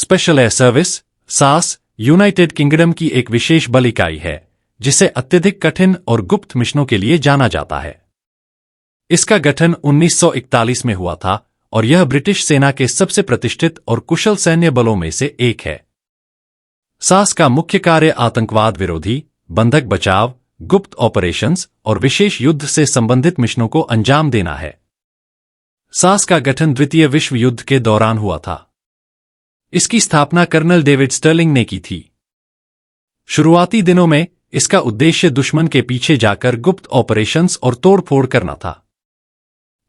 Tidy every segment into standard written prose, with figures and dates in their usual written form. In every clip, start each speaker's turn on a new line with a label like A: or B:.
A: Special Air Service सास United kingdom की एक विशेष बल इकाई है जिसे अत्यधिक कठिन और गुप्त मिशनों के लिए जाना जाता है। इसका गठन 1941 में हुआ था और यह ब्रिटिश सेना के सबसे प्रतिष्ठित और कुशल सैन्य बलों में से एक है। सास का मुख्य कार्य आतंकवाद विरोधी, बंधक बचाव, गुप्त ऑपरेशंस और विशेष युद्ध से संबंधित मिशनों को अंजाम देना है। सास का गठन द्वितीय विश्व युद्ध के दौरान हुआ था। इसकी स्थापना कर्नल डेविड स्टर्लिंग ने की थी। शुरुआती दिनों में इसका उद्देश्य दुश्मन के पीछे जाकर गुप्त ऑपरेशंस और तोड़फोड़ करना था।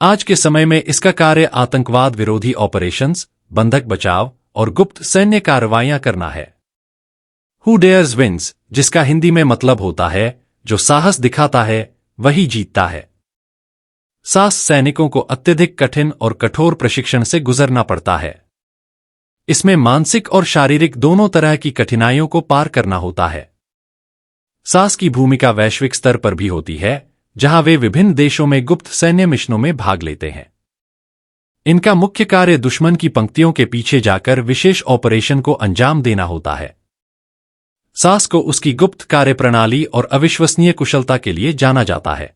A: आज के समय में इसका कार्य आतंकवाद विरोधी ऑपरेशंस, बंधक बचाव और गुप्त सैन्य कार्रवाइयां करना है। हु डेयर्स विंस, जिसका हिंदी में मतलब होता है जो साहस दिखाता है वही जीतता है। सास सैनिकों को अत्यधिक कठिन और कठोर प्रशिक्षण से गुजरना पड़ता है। इसमें मानसिक और शारीरिक दोनों तरह की कठिनाइयों को पार करना होता है। सास की भूमिका वैश्विक स्तर पर भी होती है, जहां वे विभिन्न देशों में गुप्त सैन्य मिशनों में भाग लेते हैं। इनका मुख्य कार्य दुश्मन की पंक्तियों के पीछे जाकर विशेष ऑपरेशन को अंजाम देना होता है। सास को उसकी गुप्त कार्यप्रणाली और अविश्वसनीय कुशलता के लिए जाना जाता है।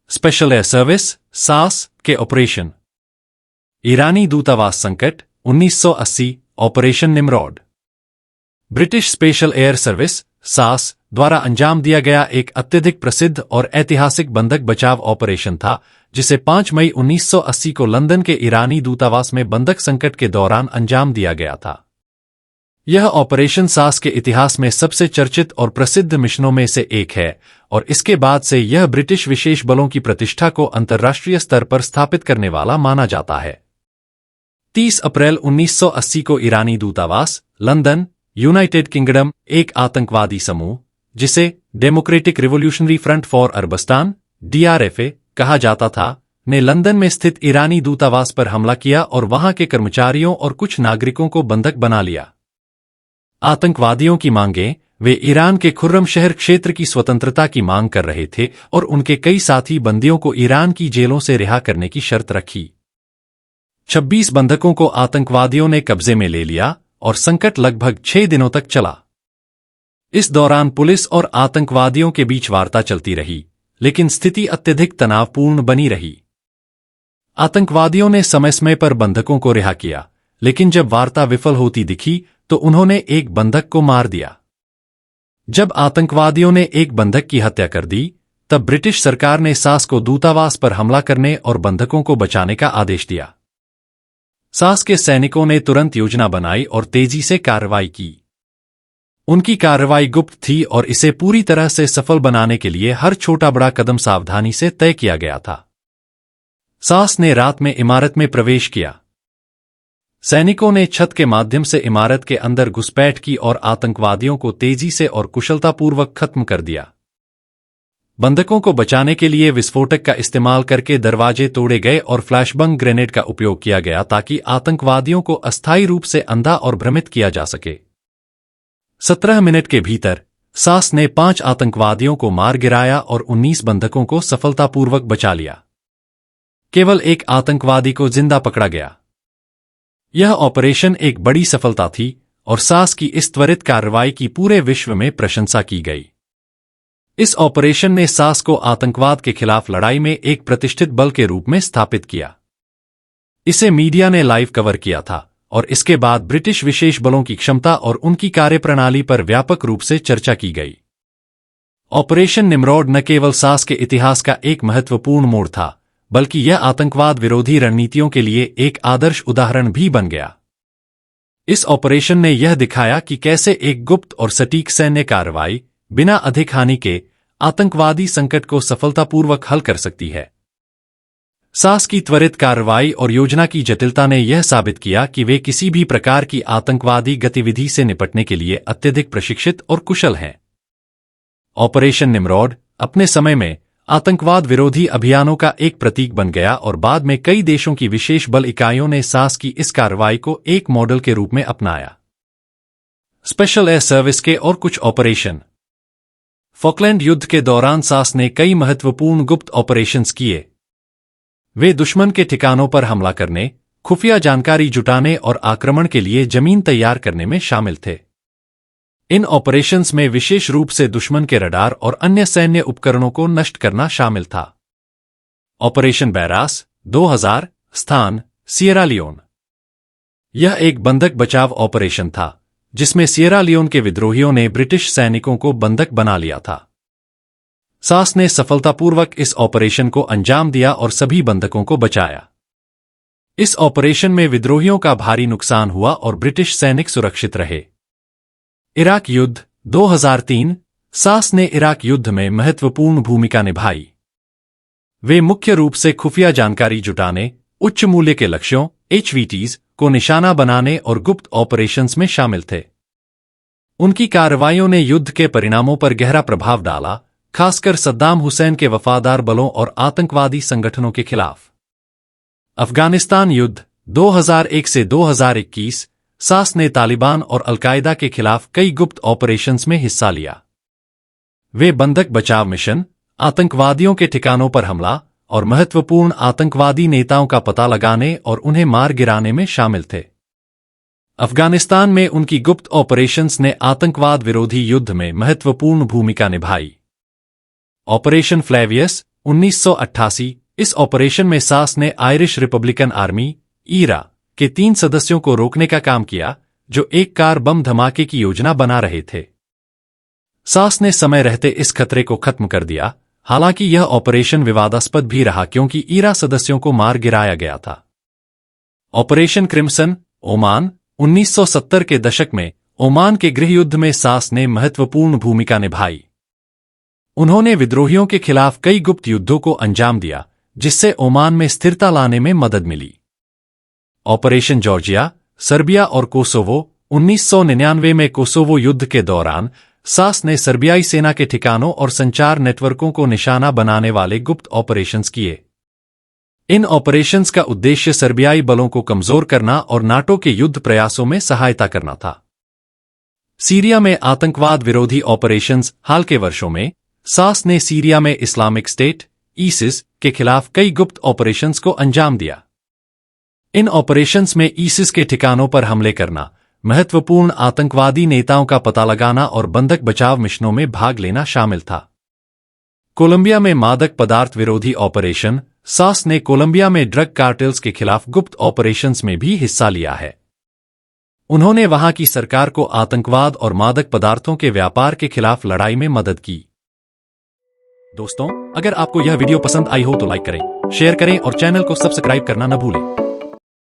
A: स्पेशल एयर सर्विस सास के ऑपरेशन। ईरानी दूतावास संकट 1980 operation Nimrod British Special Air Service SAS द्वारा अंजाम दिया गया एक अत्यधिक प्रसिद्ध और ऐतिहासिक बंधक बचाव ऑपरेशन था, जिसे 5 मई 1980 को लंदन के ईरानी दूतावास में बंधक संकट के दौरान अंजाम दिया गया था। यह ऑपरेशन सास के इतिहास में सबसे चर्चित और प्रसिद्ध मिशनों में से एक है और इसके बाद से यह ब्रिटिश विशेष बलों की प्रतिष्ठा को अंतर्राष्ट्रीय स्तर पर स्थापित करने वाला माना जाता है। 30 अप्रैल 1980 को ईरानी दूतावास, लंदन, यूनाइटेड किंगडम, एक आतंकवादी समूह जिसे Democratic Revolutionary Front for Arabistan (DRFA) कहा जाता था, ने लंदन में स्थित ईरानी दूतावास पर हमला किया और वहां के कर्मचारियों और कुछ नागरिकों को बंधक बना लिया। आतंकवादियों की मांगें, वे ईरान के खुर्रम शहर क्षेत्र की स्वतंत्रता की मांग कर रहे थे और उनके कई साथी बंदियों को ईरान की जेलों से रिहा करने की शर्त रखी। 26 बंधकों को आतंकवादियों ने कब्जे में ले लिया और संकट लगभग 6 दिनों तक चला। इस दौरान पुलिस और आतंकवादियों के बीच वार्ता चलती रही, लेकिन स्थिति अत्यधिक तनावपूर्ण बनी रही। आतंकवादियों ने समय समय पर बंधकों को रिहा किया, लेकिन जब वार्ता विफल होती दिखी तो उन्होंने एक बंधक को मार दिया। जब आतंकवादियों ने एक बंधक की हत्या कर दी, तब ब्रिटिश सरकार ने सास को दूतावास पर हमला करने और बंधकों को बचाने का आदेश दिया। सास के सैनिकों ने तुरंत योजना बनाई और तेजी से कार्रवाई की। उनकी कार्रवाई गुप्त थी और इसे पूरी तरह से सफल बनाने के लिए हर छोटा बड़ा कदम सावधानी से तय किया गया था। सास ने रात में इमारत में प्रवेश किया। सैनिकों ने छत के माध्यम से इमारत के अंदर घुसपैठ की और आतंकवादियों को तेजी से और कुशलतापूर्वक खत्म कर दिया। बंधकों को बचाने के लिए विस्फोटक का इस्तेमाल करके दरवाजे तोड़े गए और फ्लैशबंग ग्रेनेड का उपयोग किया गया ताकि आतंकवादियों को अस्थायी रूप से अंधा और भ्रमित किया जा सके। 17 मिनट के भीतर सास ने 5 आतंकवादियों को मार गिराया और 19 बंधकों को सफलतापूर्वक बचा लिया। केवल एक आतंकवादी को जिंदा पकड़ा गया। यह ऑपरेशन एक बड़ी सफलता थी और सास की इस त्वरित कार्रवाई की पूरे विश्व में प्रशंसा की गई। इस ऑपरेशन ने सास को आतंकवाद के खिलाफ लड़ाई में एक प्रतिष्ठित बल के रूप में स्थापित किया। इसे मीडिया ने लाइव कवर किया था और इसके बाद ब्रिटिश विशेष बलों की क्षमता और उनकी कार्यप्रणाली पर व्यापक रूप से चर्चा की गई। ऑपरेशन निमरोड न केवल सास के इतिहास का एक महत्वपूर्ण मोड़ था, बल्कि यह आतंकवाद विरोधी रणनीतियों के लिए एक आदर्श उदाहरण भी बन गया। इस ऑपरेशन ने यह दिखाया कि कैसे एक गुप्त और सटीक सैन्य कार्रवाई बिना अधिक हानि के आतंकवादी संकट को सफलतापूर्वक हल कर सकती है। सास की त्वरित कार्रवाई और योजना की जटिलता ने यह साबित किया कि वे किसी भी प्रकार की आतंकवादी गतिविधि से निपटने के लिए अत्यधिक प्रशिक्षित और कुशल हैं। ऑपरेशन निमरोड अपने समय में आतंकवाद विरोधी अभियानों का एक प्रतीक बन गया और बाद में कई देशों की विशेष बल इकाइयों ने सास की इस कार्रवाई को एक मॉडल के रूप में अपनाया। स्पेशल एयर सर्विस के और कुछ ऑपरेशन। फॉकलैंड युद्ध के दौरान सास ने कई महत्वपूर्ण गुप्त ऑपरेशंस किए। वे दुश्मन के ठिकानों पर हमला करने, खुफिया जानकारी जुटाने और आक्रमण के लिए जमीन तैयार करने में शामिल थे। इन ऑपरेशंस में विशेष रूप से दुश्मन के रडार और अन्य सैन्य उपकरणों को नष्ट करना शामिल था। ऑपरेशन बैरास 2000 स्थान सिएरा लियोन। यह एक बंधक बचाव ऑपरेशन था जिसमें सिएरा लियोन के विद्रोहियों ने ब्रिटिश सैनिकों को बंधक बना लिया था। सास ने सफलतापूर्वक इस ऑपरेशन को अंजाम दिया और सभी बंधकों को बचाया। इस ऑपरेशन में विद्रोहियों का भारी नुकसान हुआ और ब्रिटिश सैनिक सुरक्षित रहे। इराक युद्ध 2003 सास ने इराक युद्ध में महत्वपूर्ण भूमिका निभाई। वे मुख्य रूप से खुफिया जानकारी जुटाने, उच्च मूल्य के लक्ष्यों HVTs को निशाना बनाने और गुप्त ऑपरेशंस में शामिल थे। उनकी कार्रवाइयों ने युद्ध के परिणामों पर गहरा प्रभाव डाला, खासकर सद्दाम हुसैन के वफादार बलों और आतंकवादी संगठनों के खिलाफ। अफगानिस्तान युद्ध 2001 से 2021 सास ने तालिबान और अलकायदा के खिलाफ कई गुप्त ऑपरेशंस में हिस्सा लिया। वे बंधक बचाव मिशन, आतंकवादियों के ठिकानों पर हमला और महत्वपूर्ण आतंकवादी नेताओं का पता लगाने और उन्हें मार गिराने में शामिल थे। अफगानिस्तान में उनकी गुप्त ऑपरेशंस ने आतंकवाद विरोधी युद्ध में महत्वपूर्ण भूमिका निभाई। ऑपरेशन फ्लेवियस 1988 इस ऑपरेशन में सास ने आयरिश रिपब्लिकन आर्मी ईरा के 3 सदस्यों को रोकने का काम किया जो एक कार बम धमाके की योजना बना रहे थे। सास ने समय रहते इस खतरे को खत्म कर दिया, हालांकि यह ऑपरेशन विवादास्पद भी रहा क्योंकि ईरा सदस्यों को मार गिराया गया था। ऑपरेशन क्रिम्सन ओमान 1970 के दशक में ओमान के गृहयुद्ध में सास ने महत्वपूर्ण भूमिका निभाई। उन्होंने विद्रोहियों के खिलाफ कई गुप्त युद्धों को अंजाम दिया जिससे ओमान में स्थिरता लाने में मदद मिली। ऑपरेशन जॉर्जिया सर्बिया और कोसोवो 1999 में कोसोवो युद्ध के दौरान सास ने सर्बियाई सेना के ठिकानों और संचार नेटवर्कों को निशाना बनाने वाले गुप्त ऑपरेशंस किए। इन ऑपरेशंस का उद्देश्य सर्बियाई बलों को कमजोर करना और नाटो के युद्ध प्रयासों में सहायता करना था। सीरिया में आतंकवाद विरोधी ऑपरेशंस हाल के वर्षों में सास ने सीरिया में इस्लामिक स्टेट ISIS के खिलाफ कई गुप्त ऑपरेशंस को अंजाम दिया। इन ऑपरेशंस में ISIS के ठिकानों पर हमले करना, महत्वपूर्ण आतंकवादी नेताओं का पता लगाना और बंधक बचाव मिशनों में भाग लेना शामिल था। कोलंबिया में मादक पदार्थ विरोधी ऑपरेशन सास ने कोलंबिया में ड्रग कार्टेल्स के खिलाफ गुप्त ऑपरेशंस में भी हिस्सा लिया है। उन्होंने वहां की सरकार को आतंकवाद और मादक पदार्थों के व्यापार के खिलाफ लड़ाई में मदद की। दोस्तों, अगर आपको यह वीडियो पसंद आई हो तो लाइक करें, शेयर करें और चैनल को सब्सक्राइब करना न भूलें।